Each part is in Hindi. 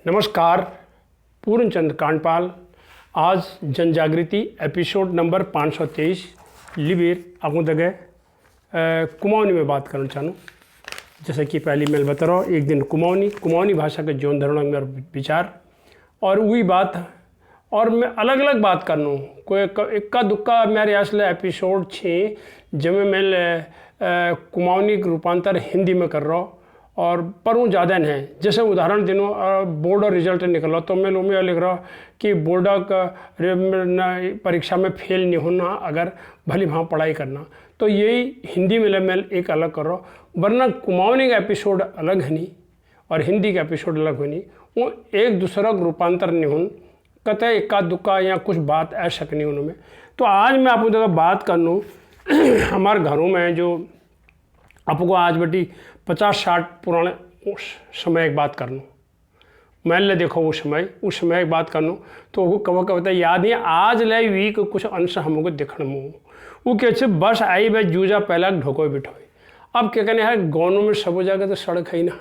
नमस्कार, पूर्णचंद कांडपाल। आज जन जागृति एपिसोड नंबर 523 लिबीर आपको दगे कुमाऊनी में बात करना चाहूँ। जैसे कि पहली मैं बता रहा हूँ, एक दिन कुमाऊनी भाषा के जीवन धरण मेरा विचार और वही बात और मैं अलग अलग बात करना हूँ। कोई इक्का दुक्का मेरे असले एपिसोड छे जिसमें मैं कुमाऊनी रूपांतर हिंदी में कर रहा हूँ और पर वो ज़्यादा नहीं है। जैसे उदाहरण दिनों बोर्ड और रिजल्ट निकला तो मैं में लिख रहा कि बोर्ड का परीक्षा में फेल नहीं होना, अगर भली वहाँ पढ़ाई करना, तो यही हिंदी में मैं एक अलग कर रहा हूँ। वरना कुमाऊनी का एपिसोड अलग है नहीं और हिंदी का एपिसोड अलग हो नहीं, वो एक दूसरा का रूपांतर नहीं हो कहते इक्का दुक्का या कुछ बात ऐसा नहीं उनमें। तो आज मैं आपको जगह बात करनूँ हमारे घरों में जो आपको आज बेटी 50-60 पुराने उस समय एक बात करनूँ। मैंने देखो उस समय एक बात करनूँ तो वो कब कब याद नहीं आज ले वीक कुछ अंश हमको देखने में वो कैसे बस आई भाई जूझा पहला ढोको बिठोई। अब क्या कहने है गाँव में सब जगह तो सड़क है ना,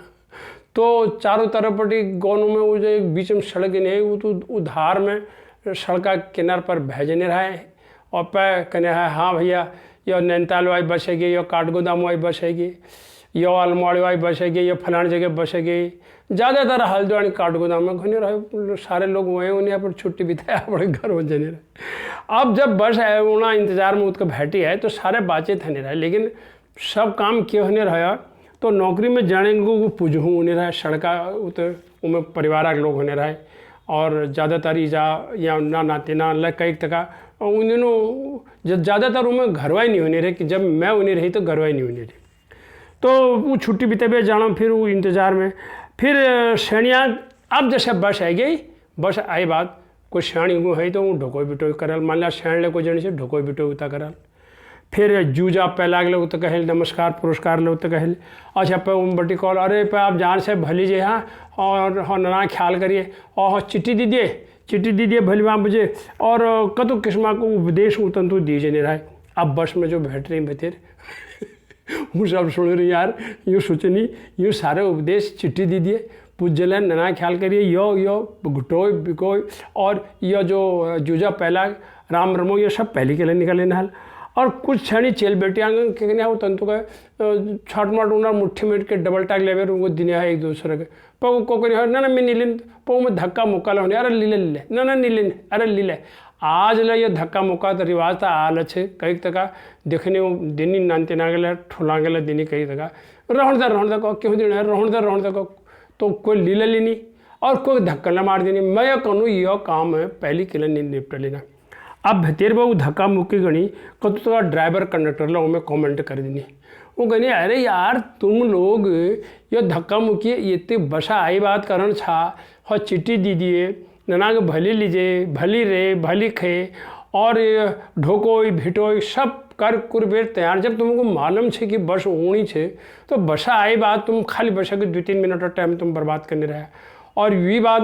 तो चारों तरफ पटी गाँव में वो जो एक बीच में सड़क नहीं है, वो तो उधार में सड़क किनार पर भेजने रहा है और पे कहने है हाँ भैया यो नैनीताल वाई बसेगी, यो काठगोदाम वाई बसेगी, यो अलमाड़ी वाई बसेगी, यो फलानी जगह बसेगी। ज़्यादातर हल्द्वानी काठगोदाम में घूने रहे सारे लोग वहीं उन्हें पर छुट्टी बिताया अपने घर में जने रहे। अब जब बस है उना इंतजार में उसका भेटी है तो सारे बातचीत होने रहे, लेकिन सब काम क्यों होने रहा तो नौकरी में जाने को वो पुजहूँ होने रहा, सड़का उनमें परिवार के लोग होने रहे और ज़्यादातर ईजा या ना नाते ना ल कई तक उन दिनों ज़्यादातर उनमें घरवाई नहीं होने रहे कि जब मैं उन्हें रही तो घरवाई नहीं होने रही। तो वो छुट्टी बिताबे जाना फिर वो इंतज़ार में फिर श्रेणियाँ। अब जैसे बस आई गई, बस आई बात कोई श्रेणी को है तो वो ढोकोई बिटोई करल, मान लिया श्रेण ले कोई जन से ढोकोई बिटोई उता करल। फिर जूझा पे लागल उत कहल नमस्कार पुरस्कार ले उत कहल अच्छा पे बटी कॉल अरे पे आप जान से भली जे हाँ और हाँ ना ख्याल करिए और हाँ चिट्ठी दीजिए भली वहाँ मुझे और कतो किस्म को उपदेश उतंतु दीजिए नहीं रहा है। अब बस में जो बैठ रही बतेर वो सब सुन रही यार, यूँ सोचनी यूँ सारे उपदेश चिट्ठी दीजिए पूजल नना ख्याल करिए यो घुटोय बिकोय और यो जो जूझा पहला राम रमो ये सब पहले के लिए निकले नहल और कुछ क्षणी चेल बेटियाँ कहने वो तंतु का छठ माट उना मुट्ठी मेट के डबल टाक लेवे उनको दिन है एक दूसरे के पो को ना मैं नीलिन पो में धक्का मुक्का होने अरे लीले ना नीलिन अरे लीले आज ले ये धक्का मुक्का तो रिवाज था आल है कई तक देखने दिन नानते ना गए ठुला गए दिन कई तक रहन दे क्यों दिन है रहन दे तो कोई लीले लेनी और कोई धक्का न मार देनी। मैं कहूँ यह काम है पहली किले निपट लेना। अब भतेर वो धक्का मुक्की गणी कत तो ड्राइवर कंडक्टर लोग में कमेंट कर देनी वो कहनी अरे यार तुम लोग ये धक्का मुक्की इतनी बसा आई बात करन छा और चिट्ठी दीजिए नना के भली लीजिए भली रे भली खे और ढोकोई भिटोई सब कर कुरबेर तैयार। जब तुमको मालूम है कि बस होनी है तो बसा आई बात तुम खाली बसा के 2-3 मिनट का टाइम तुम बर्बाद करने रहे और ये बात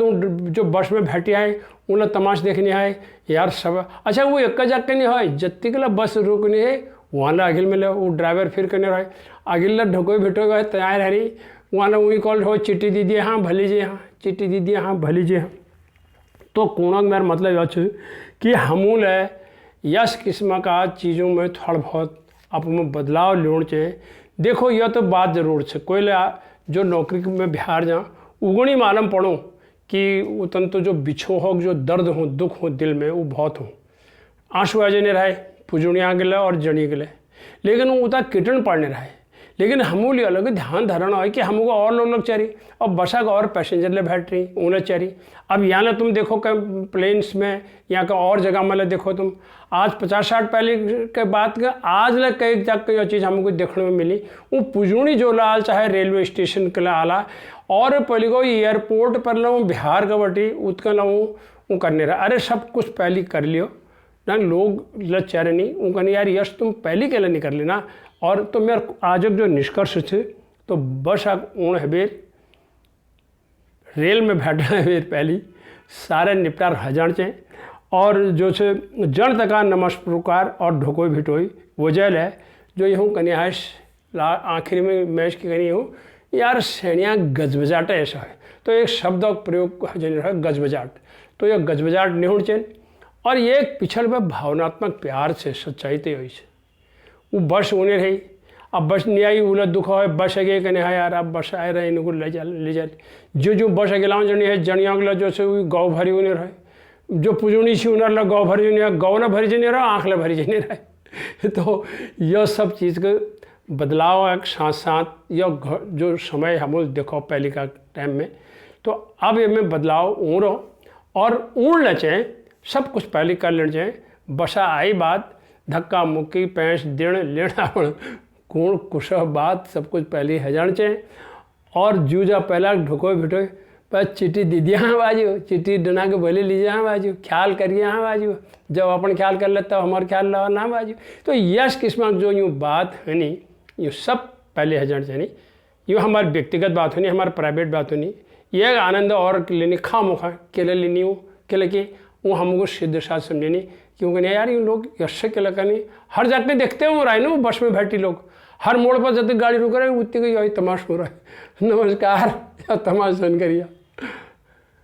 जो बस में बैठी है उन्हें तमाश देखने है यार सब अच्छा वो एक जाके नहीं है जत्ती के बस रुकनी है वहाँ ला आगिल मिले वो ड्राइवर फिर करने रहे आगिल ढोकोई भिटोई गए तैयार है रही वहाँ वही कॉल हो चिट्ठी दीजिए हाँ भली जी हाँ चिट्ठी दीजिए हाँ भली जी हाँ। तो कोणक मेरा मतलब यह कि हमूल है यस किस्म का चीज़ों में थोड़ा बहुत आप में बदलाव लेना चाहिए। देखो यह तो बात ज़रूर है कोई जो नौकरी में बिहार जा उगनी मालूम पड़ो कि उतन तो जो बिछो हो जो दर्द हो दुख हो दिल में वो बहुत हो आंसू आ जाने रहे पुजुनिया गले और जनी गले, लेकिन वो उतना कीटन पड़ने रहे। लेकिन हमूल अलग ध्यान धरना है कि हमको और लोग चाहिए और बसा का और पैसेंजर ले बैठ रही उन्हें चाहिए। अब यहाँ ले तुम देखो कहीं प्लेन्स में यहाँ का और जगह में ले देखो तुम आज 50-60 पहले के बात का आज ले कई जगह यह चीज़ हमको देखने में मिली वो पुजुनी जो लाल चाहे रेलवे स्टेशन के लिए आला और पहले को एयरपोर्ट पर लो बिहार का बटी उत्का लो वो करने रहा अरे सब कुछ पहले कर लियो ना लोग लचारे नहीं वो कहने यार यश तुम पहले के लिए नहीं कर लेना। और तो मेरा आज जो निष्कर्ष है तो बस आप ऊण है बेर रेल में बैठना है बेर पहली सारे निपटार हजान चाहिए और जो से जन तका नमस्कार और ढोकोई भिटोई वो जेल है जो यूँ कन्या है आखिर में मैच की कनी हूँ यार श्रेणियाँ गजबजाटा ऐसा है। तो तो एक शब्द प्रयोग जन है गजबजाट, तो यह गजबजाट नहीं होना चाहिए। और ये पिछड़ में भावनात्मक प्यार से सच्चाई तो हुई है वो बस उन्हें रही। अब बस नहीं आई उला दुख है बस अगे कने है यार अब बस आए रहे इनको ले जा जो बस अगेला जनी है जनिया अगला जो से गौ भरी उन्हें रहे जो पुजनी सी उन्हें ला गौ भरी जनी गौ ना भरी जनी रहा आँख ला भरी जनी रहे। तो यह सब चीज़ के बदलाव एक साथ साथ यह जो समय हम देखो पहले का टाइम में, तो अब ये में बदलाव ऊँड़ो और ऊँड़ ले चाहे सब कुछ पहले कर लेना चाहिए। बसा आई बात धक्का मुक्की पैंस दिन लेना कौन कुछ बात सब कुछ पहले हजान चाहिए। और जूझा पहला ढुको भिटो पर चिट्ठी दीदी हाँ बाजू चिट्ठी डना के बोले लीजिए हाँ बाजू ख्याल करिए हाँ बाजू जब अपन ख्याल कर लेता हो हमारे ख्याल लगा ना बाजू। तो यश किस्म जो यूँ बात है नहीं ये सब पहले हजान चाहिए नहीं, यूँ हमारी व्यक्तिगत बात होनी हमारी प्राइवेट बात होनी। ये आनंद और लेनी खा मुखा केले लेनी हो केले के वो हमको सिद्ध साथ समझेनी क्योंकि नहीं यार ये लोग यश के लगा नहीं हर जाते देखते हो रहा है ना वो बस में बैठी लोग हर मोड़ पर जब गाड़ी रुक रहे हैं उतनी को यही तमाश हो रहा है। नमस्कार तमाश सुन करिए।